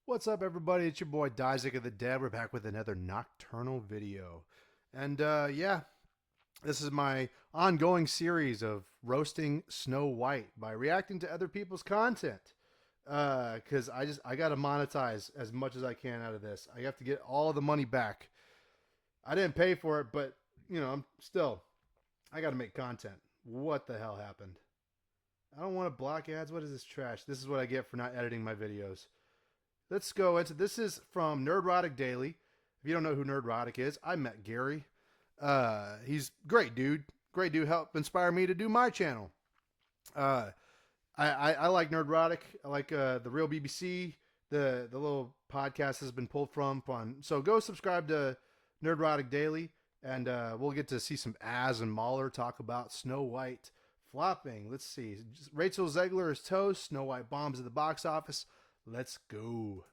What's up, everybody? It's your boy Isaac of the Dead. We're back with another nocturnal video. And yeah, this is my ongoing series of roasting Snow White by reacting to other people's content. Because I got to monetize as much as I can out of this. I have to get all the money back. I didn't pay for it, but, you know, I got to make content. What the hell happened? I don't want to block ads. What is this trash? This is what I get for not editing my videos. Let's go into this. Is from Nerdrotic Daily. If you don't know who Nerdrotic is, I met Gary. He's great dude. Great dude. Helped inspire me to do my channel. I like Nerdrotic. I like the Real BBC. The little podcast has been pulled from. So go subscribe to Nerdrotic Daily, and we'll get to see some Az and Mahler talk about Snow White flopping. Let's see. Rachel Zegler is toast. Snow White bombs at the box office. Let's go.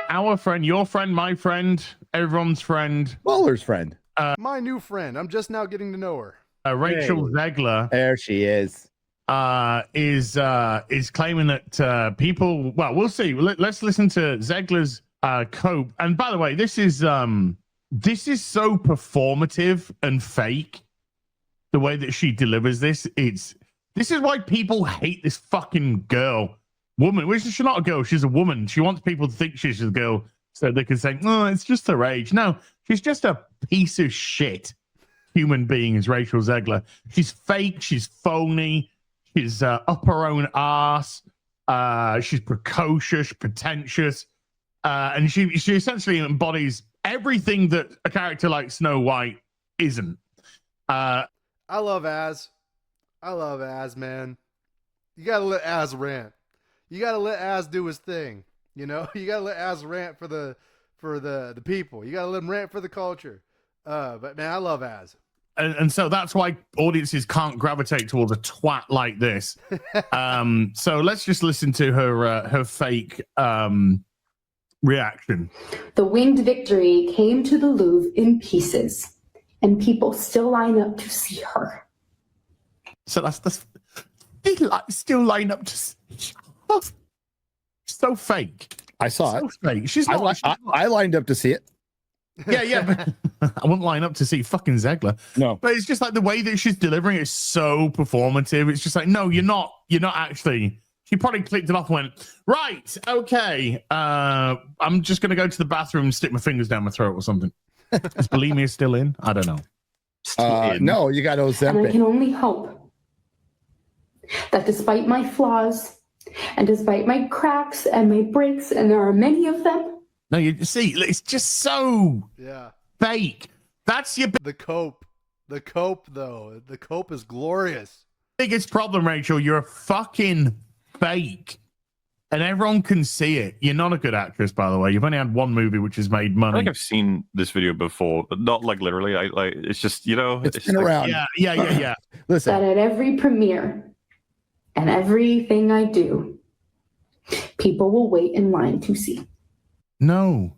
Our friend, your friend, my friend, everyone's friend. Mahler's friend. My new friend. I'm just now getting to know her. Rachel Zegler. There she is. Is claiming that people. Well, we'll see. Let's listen to Zegler's cope. And by the way, this is so performative and fake. The way that she delivers this, this is why people hate this fucking woman. Which she's not a girl, she's a woman. She wants people to think she's a girl so they can say, "Oh, it's just her age." No, she's just a piece of shit human being. Is Rachel Zegler? She's fake. She's phony. She's up her own arse. She's precocious, pretentious, and she essentially embodies everything that a character like Snow White isn't. I love Az. I love Az, man. You gotta let Az rant. You gotta let Az do his thing. You know, you gotta let Az rant for the people. You gotta let him rant for the culture. But man, I love Az. And so that's why audiences can't gravitate towards a twat like this. So let's just listen to her fake reaction. The winged victory came to the Louvre in pieces, and people still line up to see her. So they still line up to see. So fake. I saw so it. Fake. She's not. I lined up to see it. Yeah, but I wouldn't line up to see fucking Zegler. No, but it's just like the way that she's delivering it is so performative. It's just like, no, you're not actually. She probably clicked it off and went, right, okay. I'm just gonna go to the bathroom and stick my fingers down my throat or something. Is bulimia still in? I don't know. No, you got Ozempic. And I can only hope that despite my flaws and despite my cracks and my breaks, and there are many of them. No, you see, it's just so fake. That's your the cope. The cope, though. The cope is glorious. Biggest problem, Rachel. You're a fucking fake, and everyone can see it. You're not a good actress, by the way. You've only had one movie which has made money. I think I've seen this video before, but not like literally. It's just, you know, it's been around. Yeah. Listen, that at every premiere and everything I do, people will wait in line to see. No.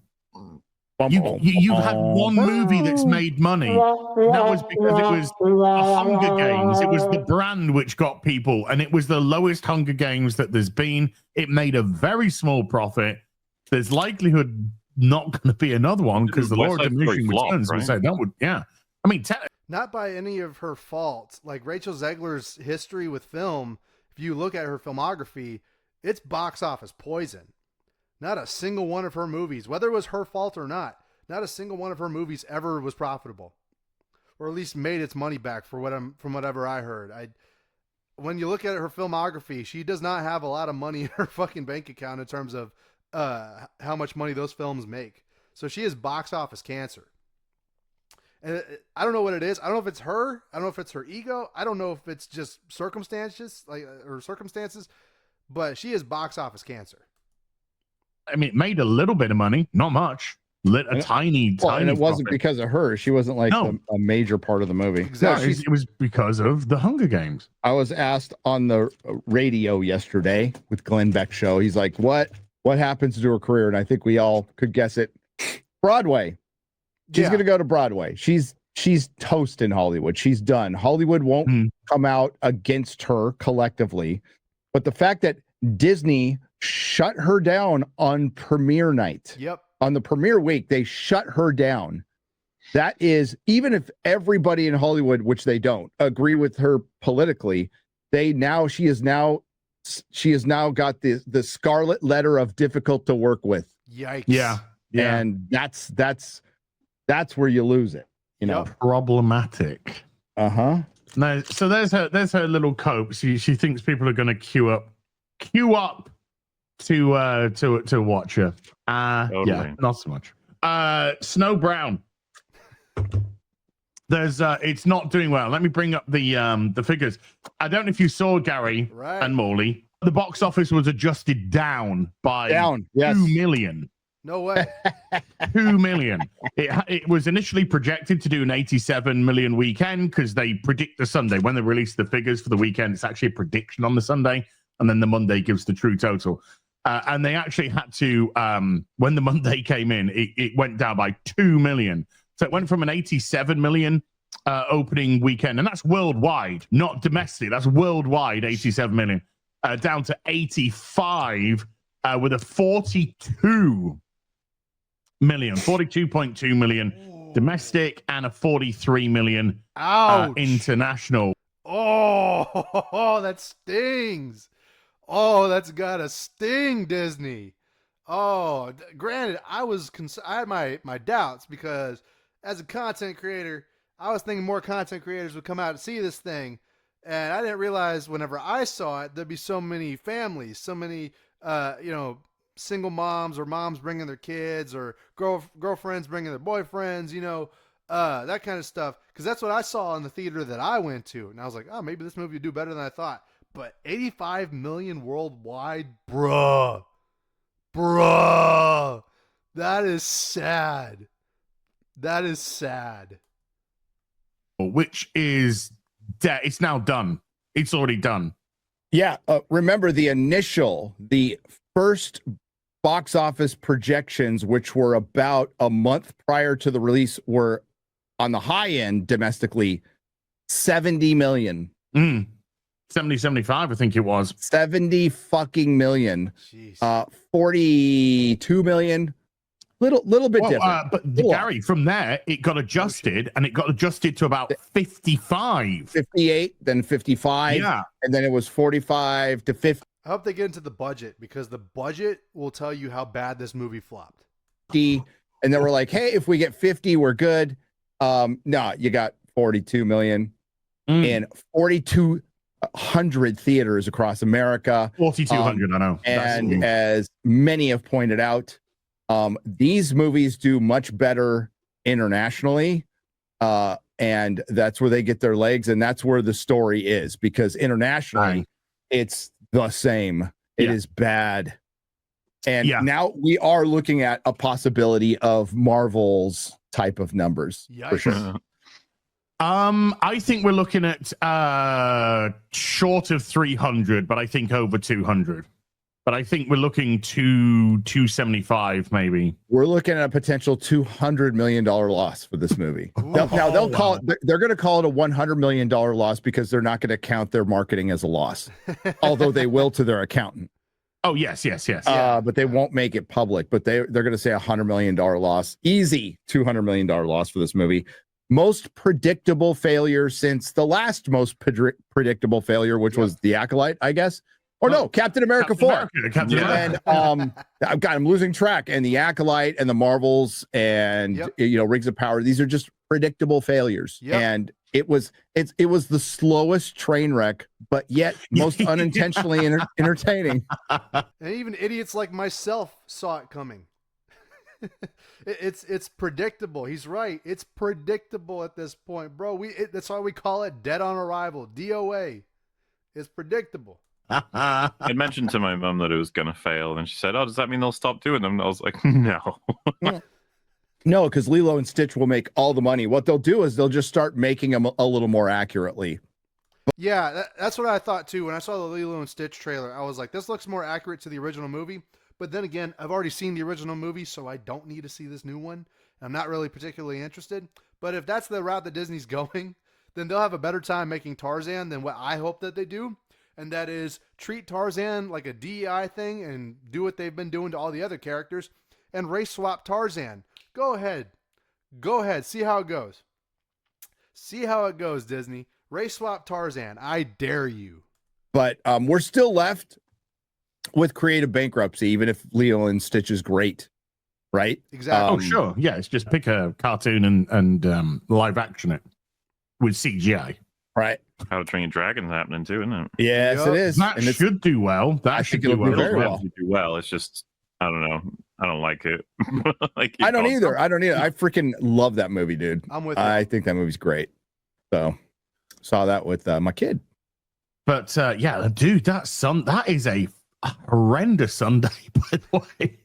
You've had one movie that's made money. That was because it was the Hunger Games. It was the brand which got people, and it was the lowest Hunger Games that there's been. It made a very small profit. There's likelihood not going to be another one because the law of diminishing returns will say that would, I mean, not by any of her fault. Like Rachel Zegler's history with film, if you look at her filmography, it's box office poison. Not a single one of her movies, whether it was her fault or not, not a single one of her movies ever was profitable, or at least made its money back from whatever I heard. When you look at her filmography, she does not have a lot of money in her fucking bank account in terms of how much money those films make. So she is box office cancer. And I don't know what it is. I don't know if it's her. I don't know if it's her ego. I don't know if it's just circumstances, but she is box office cancer. I mean, it made a little bit of money, not much. Tiny. And it wasn't because of her. She wasn't like a major part of the movie. Exactly. No, it was because of the Hunger Games. I was asked on the radio yesterday with Glenn Beck's show. He's like, "What happens to her career?" And I think we all could guess it. Broadway. She's going to go to Broadway. She's toast in Hollywood. She's done. Hollywood won't come out against her collectively. But the fact that Disney shut her down on premiere night, Yep. on the premiere week, they shut her down. That is, even if everybody in Hollywood, which they don't, agree with her politically, she has now got the scarlet letter of difficult to work with. Yikes. Yeah. And that's where you lose it. You know, problematic. No, so there's her little cope. She thinks people are going to queue up to watch her. Totally. Yeah, not so much. Snow Brown. There's it's not doing well. Let me bring up the figures. I don't know if you saw, Gary and Morley. The box office was adjusted down by 2 million. No way. 2 million. It was initially projected to do an 87 million weekend because they predict the Sunday. When they release the figures for the weekend, it's actually a prediction on the Sunday, and then the Monday gives the true total. And they actually had to, when the Monday came in, it went down by 2 million. So it went from an 87 million opening weekend, and that's worldwide, not domestic. That's worldwide, 87 million, down to 85 with a 42.2 million domestic and a 43 million international. Oh, that stings. Oh, that's gotta sting, Disney. Oh, granted, I had my doubts because as a content creator, I was thinking more content creators would come out to see this thing, and I didn't realize whenever I saw it there'd be so many families, so many single moms or moms bringing their kids or girlfriends bringing their boyfriends, that kind of stuff. Because that's what I saw in the theater that I went to, and I was like, oh, maybe this movie would do better than I thought. But 85 million worldwide, bruh, that is sad. That is sad. Which is it's now done. It's already done. Yeah. Remember the first box office projections, which were about a month prior to the release, were on the high end domestically 70 million. 70, 75, I think it was. 70 fucking million. Jeez. 42 million. Little bit different. But Gary, from there, it got adjusted, and it got adjusted to about 55. 58, then 55. Yeah. And then it was 45 to 50. I hope they get into the budget, because the budget will tell you how bad this movie flopped. And then we're like, hey, if we get 50, we're good. No, you got 42 million in 4,200 theaters across America. 4,200, I know. And as many have pointed out, these movies do much better internationally. And that's where they get their legs, and that's where the story is, because internationally it's the same. It is bad. And now we are looking at a possibility of Marvel's type of numbers. Yikes. For sure. I think we're looking at short of 300, but I think over 200. But I think we're looking to 275, maybe. We're looking at a potential $200 million loss for this movie. They'll call it. They're going to call it a $100 million loss because they're not going to count their marketing as a loss, although they will to their accountant. Oh yes. But they won't make it public. But they're going to say $100 million loss, easy $200 million loss for this movie. Most predictable failure since the last most predictable failure, which was The Acolyte, I guess. Or no, Captain America 4. Captain America. And I'm losing track. And The Acolyte and the Marvels and Rings of Power. These are just predictable failures. Yep. And it was the slowest train wreck, but yet most unintentionally entertaining. And even idiots like myself saw it coming. It's predictable. He's right. It's predictable at this point, bro. That's why we call it dead on arrival. DOA. It's predictable. I mentioned to my mum that it was going to fail, and she said, "Oh, does that mean they'll stop doing them?" And I was like, "No." No, because Lilo and Stitch will make all the money. What they'll do is they'll just start making them a little more accurately. Yeah, that's what I thought too. When I saw the Lilo and Stitch trailer, I was like, this looks more accurate to the original movie. But then again, I've already seen the original movie, so I don't need to see this new one. I'm not really particularly interested. But if that's the route that Disney's going, then they'll have a better time making Tarzan than what I hope that they do. and that is treat Tarzan like a DEI thing and do what they've been doing to all the other characters and race swap Tarzan. Go ahead. Go ahead. See how it goes. See how it goes, Disney. Race swap Tarzan. I dare you. But we're still left with creative bankruptcy, even if Lilo and Stitch is great, right? Exactly. Oh, sure. Yeah, it's just pick a cartoon and live action it with CGI. Right. How to Train Your Dragon's happening too, isn't it? Yes, Yep. it is. That And it's, should do well. That I should think do it'll do well. very It'll well. definitely do well. It's just, I don't know. I don't like it. Like, I don't either. I freaking love that movie, dude. I'm with you. I think that movie's great. So saw that with my kid. But yeah, dude, that is a horrendous Sunday, by the way.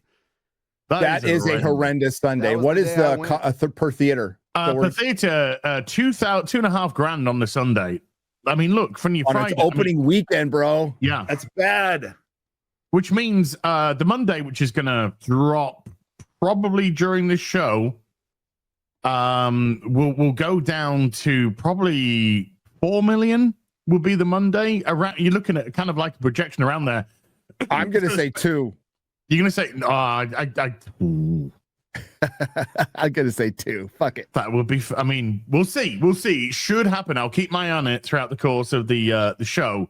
That is a horrendous Sunday. That was What the is day I the went. per theater? So per we're theater, $2,500 on the Sunday. I mean, look, from your on Friday, its opening weekend, bro. yeah, That's bad. which means the Monday, which is going to drop probably during this show, will go down to probably 4 million. Will be the Monday. Around, you're looking at kind of like a projection around there. I'm gonna say 2. You're gonna say, no, ooh, I'm gonna say 2. Fuck it. that would be. I mean, we'll see. We'll see. It should happen. I'll keep my eye on it throughout the course of the show,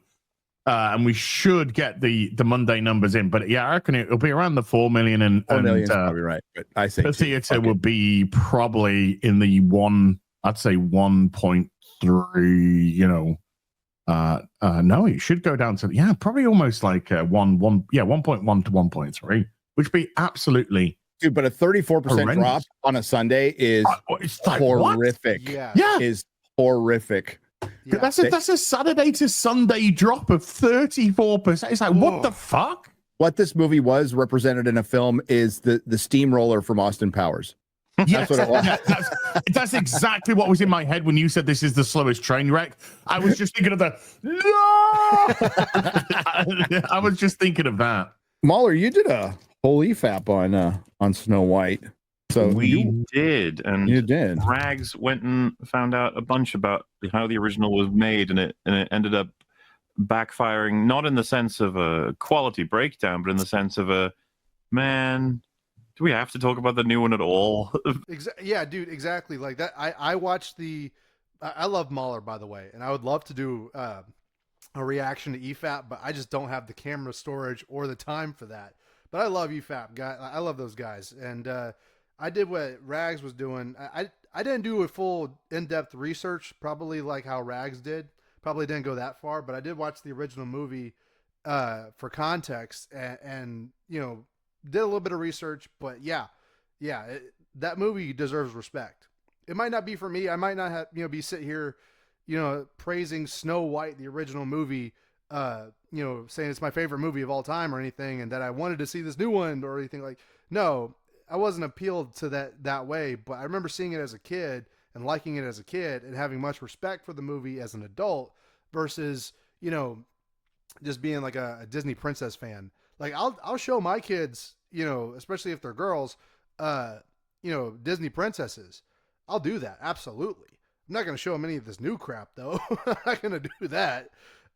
and we should get the Monday numbers in. But yeah, I reckon it'll be around the 4 million, and 4 million is probably right. But I say the 2. theater Fuck it. would be probably in the I'd say 1.3. You know, no, it should go down to probably almost like 1.1 to 1.3, which would be absolutely. Dude, but a 34% Horrendous. drop on a Sunday is It's like, what? horrific. Yeah. Yeah, Is horrific. Yeah. that's a Saturday to Sunday drop of 34%. It's like, what the fuck? What this movie was represented in a film is the steamroller from Austin Powers. Yes, what it was. that's exactly what was in my head when you said this is the slowest train wreck. I was just thinking of the no. I was just thinking of that. Mahler, you did a whole EFAP on Snow White. So We did, and you did. Rags went and found out a bunch about how the original was made, and it ended up backfiring, not in the sense of a quality breakdown, but in the sense of man, do we have to talk about the new one at all? Yeah, dude, exactly like that. I watched I love Mahler, by the way, and I would love to do a reaction to EFAP, but I just don't have the camera storage or the time for that. But I love EFAP, guy. I love those guys, and I did what Rags was doing. I didn't do a full in-depth research, probably like how Rags did. Probably didn't go that far, but I did watch the original movie for context, and you know, did a little bit of research. But yeah, that movie deserves respect. It might not be for me. I might not have be sitting here, praising Snow White, the original movie, saying it's my favorite movie of all time or anything, and that I wanted to see this new one or anything like. No, I wasn't appealed to that way, but I remember seeing it as a kid and liking it as a kid and having much respect for the movie as an adult versus, just being like a Disney princess fan. Like I'll show my kids, especially if they're girls, Disney princesses. I'll do that. Absolutely. I'm not going to show them any of this new crap though. I'm not going to do that.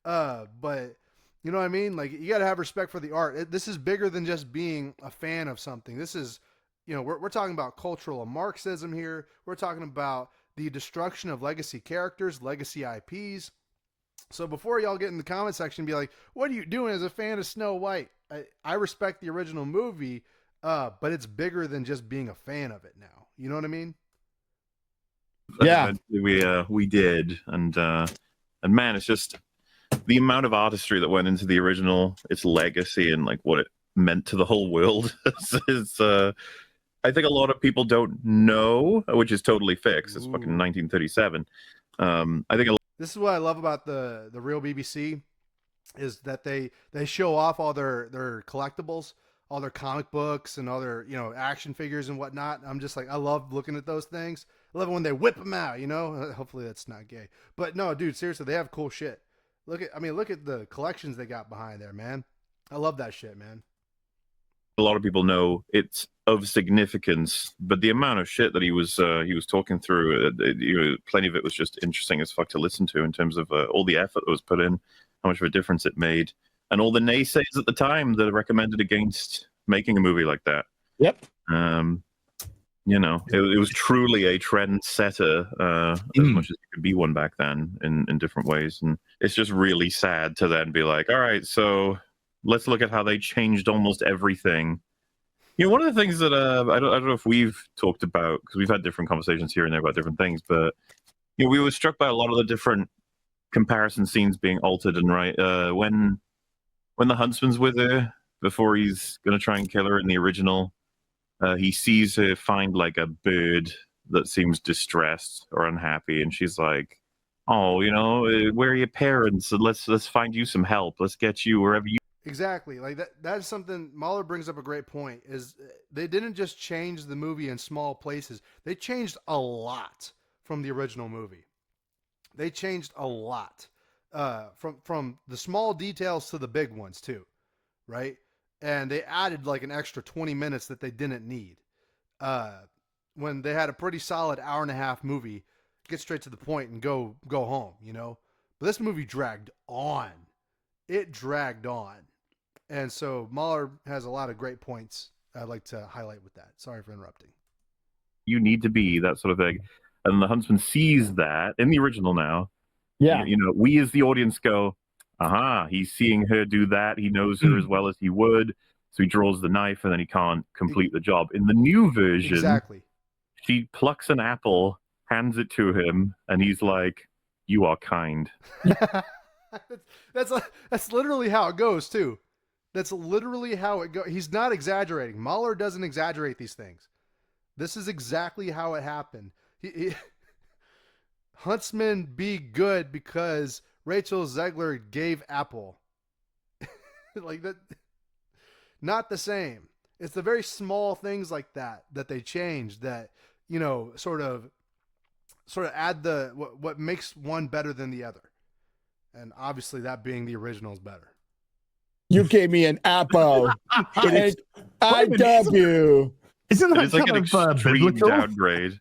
But you know what I mean? Like you got to have respect for the art. This is bigger than just being a fan of something. This is, we're talking about cultural Marxism here. We're talking about the destruction of legacy characters, legacy IPs. So before y'all get in the comment section and be like, what are you doing as a fan of Snow White? I respect the original movie, but it's bigger than just being a fan of it now. You know what I mean? Yeah. We did, and man, it's just the amount of artistry that went into the original, its legacy, and like what it meant to the whole world is I think a lot of people don't know, which is totally fixed. It's fucking 1937. I think this is what I love about the real BBC is that they show off all their collectibles, all their comic books and all their action figures and whatnot. I'm just like, I love looking at those things. I love it when they whip them out. Hopefully that's not gay, but no, dude, seriously, they have cool shit. Look at the collections they got behind there, man. I love that shit, man. a lot of people know it's of significance, but the amount of shit that he was talking through, plenty of it was just interesting as fuck to listen to in terms of all the effort that was put in. how much of a difference it made, and all the naysayers at the time that recommended against making a movie like that. Yep. You know, it was truly a trendsetter, as much as it could be one back then in different ways. And it's just really sad to then be like, all right, so let's look at how they changed almost everything. You know, one of the things that I don't know if we've talked about, because we've had different conversations here and there about different things, but you know, we were struck by a lot of the different comparison scenes being altered. And when the huntsman's with her before he's gonna try and kill her in the original, he sees her find like a bird that seems distressed or unhappy, and she's like, "Oh, you know, where are your parents? Let's find you some help. Let's get you wherever you." Exactly. Like that's something Mahler brings up a great point, is they didn't just change the movie in small places. They changed a lot from the original movie. They changed a lot. From the small details to the big ones too, right? And they added like an extra 20 minutes that they didn't need. When they had a pretty solid hour and a half movie, get straight to the point and go home, you know? But this movie dragged on. It dragged on. And so Mahler has a lot of great points I'd like to highlight with that. Sorry for interrupting. You need to be, that sort of thing. And the huntsman sees that in the original now. Yeah. You know, we as the audience go, aha, he's seeing her do that. He knows her as well as he would. So he draws the knife and then he can't complete the job. In the new version, Exactly. she plucks an apple, hands it to him, and he's like, "You are kind." That's literally how it goes too. That's literally how it goes. He's not exaggerating. Mahler doesn't exaggerate these things. This is exactly how it happened. Huntsman be good because Rachel Zegler gave apple. Like that. Not the same. It's the very small things like that they change that, you know, sort of add the what makes one better than the other. And obviously that being the original is better. You gave me an apple. It's IW. Isn't that It's like an kind of extreme biblical? downgrade.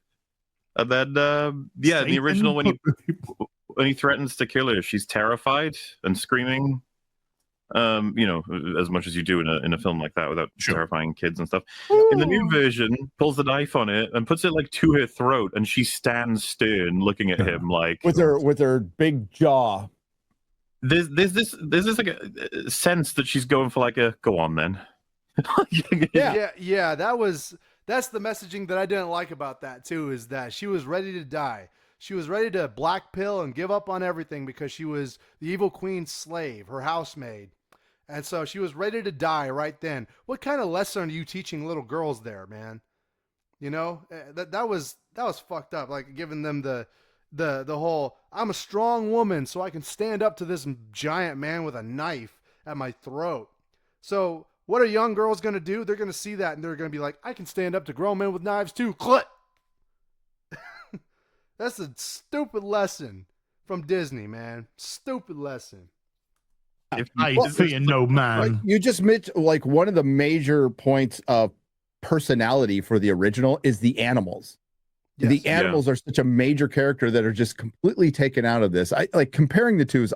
And then, in the original, when he threatens to kill her, she's terrified and screaming. You know, as much as you do in a film like that without terrifying kids and stuff. In the new version, pulls the knife on it and puts it like to her throat, and she stands stern, looking at him like with her big jaw. There's this like a sense that she's going for like a go on then. Yeah. That's the messaging that I didn't like about that too, is that she was ready to die. She was ready to black pill and give up on everything because she was the evil queen's slave, her housemaid. And so she was ready to die right then. What kind of lesson are you teaching little girls there, man? You know, that was fucked up. Like giving them the whole, I'm a strong woman so I can stand up to this giant man with a knife at my throat. So what are young girls going to do? They're going to see that and they're going to be like, I can stand up to grown men with knives too. Clit. That's a stupid lesson from Disney, man. Stupid lesson. I fear no man. Right? You just mentioned like one of the major points of personality for the original is the animals. Yes. The animals are such a major character that are just completely taken out of this. I like comparing the two is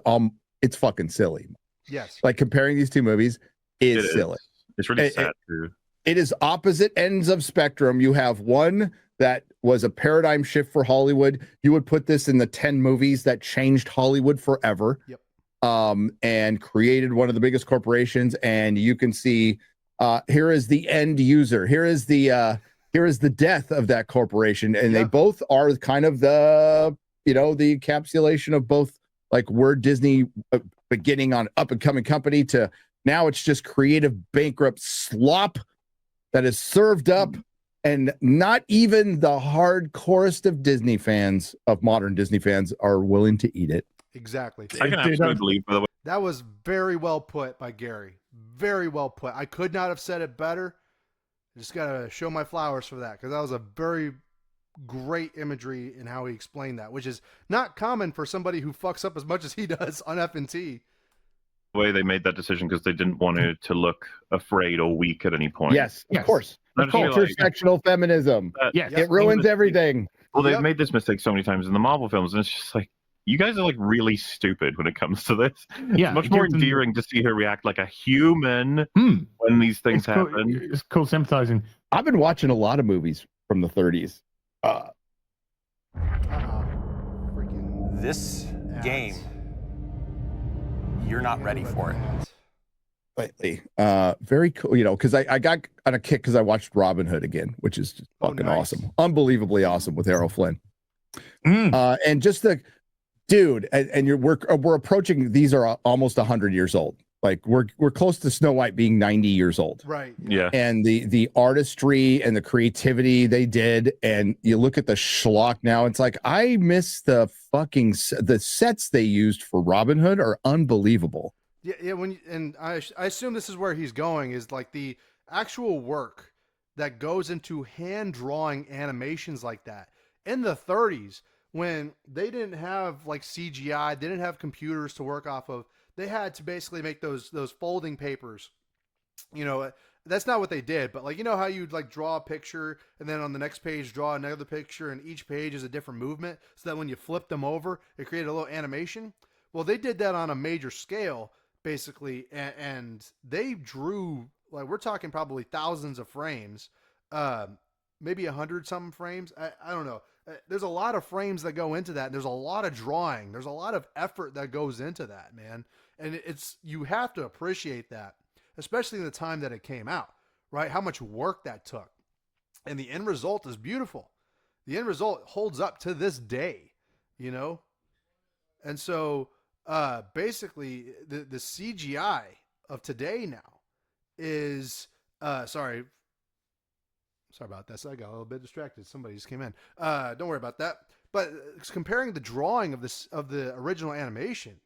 it's fucking silly. Yes. Like comparing these two movies is silly. It's really sad too. It is opposite ends of spectrum. You have one that was a paradigm shift for Hollywood. You would put this in the 10 movies that changed Hollywood forever. Yep. And created one of the biggest corporations. And you can see here is the end user. Here is the death of that corporation. And they both are kind of the encapsulation of both, like we're Disney beginning on up and coming company to now it's just creative bankrupt slop that is served up. And not even the hardcorest of Disney fans, of modern Disney fans, are willing to eat it. Exactly. I can absolutely believe, by the way. That was very well put by Gary. Very well put. I could not have said it better. I just got to show my flowers for that, because that was a very great imagery in how he explained that, which is not common for somebody who fucks up as much as he does on F&T. The way they made that decision because they didn't want it to look afraid or weak at any point. Yes, of course. Intersectional feminism. It ruins everything. Well, they've made this mistake so many times in the Marvel films, and it's just like, you guys are like really stupid when it comes to this. Yeah, It's much more give them- endearing to see her react like a human Hmm. when these things It's called, happen. it's called sympathizing. I've been watching a lot of movies from the 30s. Freaking This ads. game, you're not ready for it. Ads. Lately. Very cool, you know, because I got on a kick because I watched Robin Hood again, which is just Oh, fucking nice. awesome. Unbelievably awesome with Errol Flynn. Mm. And just the dude, and we're approaching, these are almost 100 years old. Like we're close to Snow White being 90 years old. Right. Yeah. And the artistry and the creativity they did, and you look at the schlock now, it's like I miss the fucking the sets they used for Robin Hood are unbelievable. Yeah, yeah. I assume this is where he's going, is like the actual work that goes into hand drawing animations like that in the 30s, when they didn't have like CGI, they didn't have computers to work off of. They had to basically make those folding papers. You know, that's not what they did, but like, you know how you'd like draw a picture and then on the next page draw another picture, and each page is a different movement, so that when you flip them over, it created a little animation. Well, they did that on a major scale, basically, and they drew, like, we're talking probably thousands of frames, maybe 100 something frames. I don't know. There's a lot of frames that go into that. And there's a lot of drawing. There's a lot of effort that goes into that, man. And it's, you have to appreciate that, especially in the time that it came out, right? How much work that took. And the end result is beautiful. The end result holds up to this day, you know? And so basically the CGI of today now is sorry about that. So I got a little bit distracted. Somebody just came in. Don't worry about that. But comparing the drawing of the original animation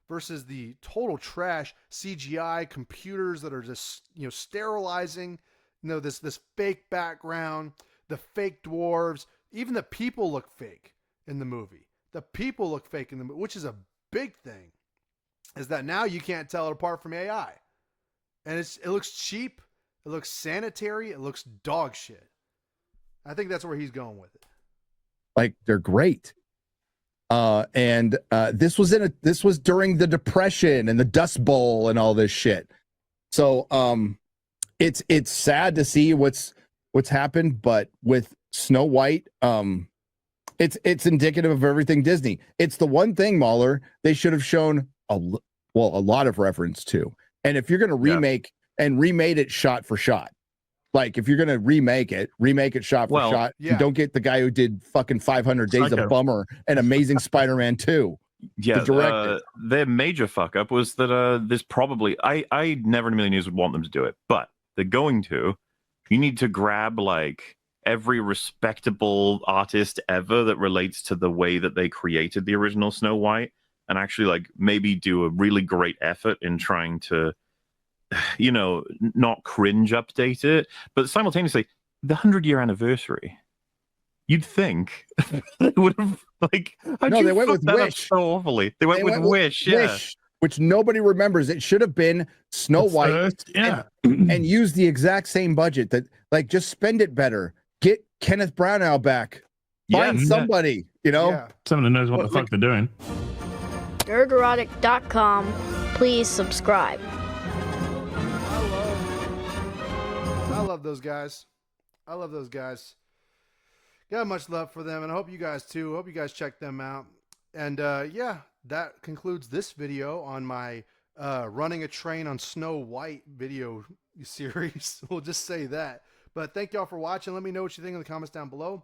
versus the total trash CGI computers that are just, you know, sterilizing, you know, this fake background, the fake dwarves, even the people look fake in the movie. The people look fake in the movie, which is a big thing. Is that now you can't tell it apart from AI, and it looks cheap, it looks sanitary, it looks dog shit. I think that's where he's going with it. Like they're great. And this was during the Depression and the Dust Bowl and all this shit. So it's sad to see what's happened, but with Snow White, it's indicative of everything Disney. It's the one thing, Mahler, they should have shown a lot of reference to. And if you're going to remake and remade it shot for shot, like if you're going to remake it shot for shot. Yeah. You don't get the guy who did fucking 500 Days of Bummer and Amazing Spider-Man 2. Yeah, their major fuck up was that there's probably, I never in a million years would want them to do it, but they're going to. You need to grab like every respectable artist ever that relates to the way that they created the original Snow White, and actually like maybe do a really great effort in trying to, you know, not cringe update it, but simultaneously the 100-year anniversary. You'd think they would have like. No, they went with Wish so awfully. They went with Wish, yeah. Wish, which nobody remembers. It should have been Snow White, and use the exact same budget. That like just spend it better. Get Kenneth Branagh back. Find somebody, you know, someone who knows what the fuck they're doing. Nerdrotic.com. Please subscribe. I love those guys. I love those guys. Got much love for them, and I hope you guys too. Hope you guys check them out. And yeah, that concludes this video on my running a train on Snow White video series. We'll just say that. But thank y'all for watching. Let me know what you think in the comments down below.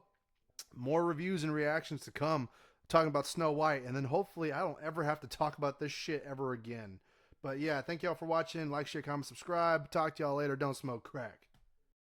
More reviews and reactions to come talking about Snow White, and then hopefully I don't ever have to talk about this shit ever again. But yeah, thank y'all for watching. Like, share, comment, subscribe. Talk to y'all later. Don't smoke crack.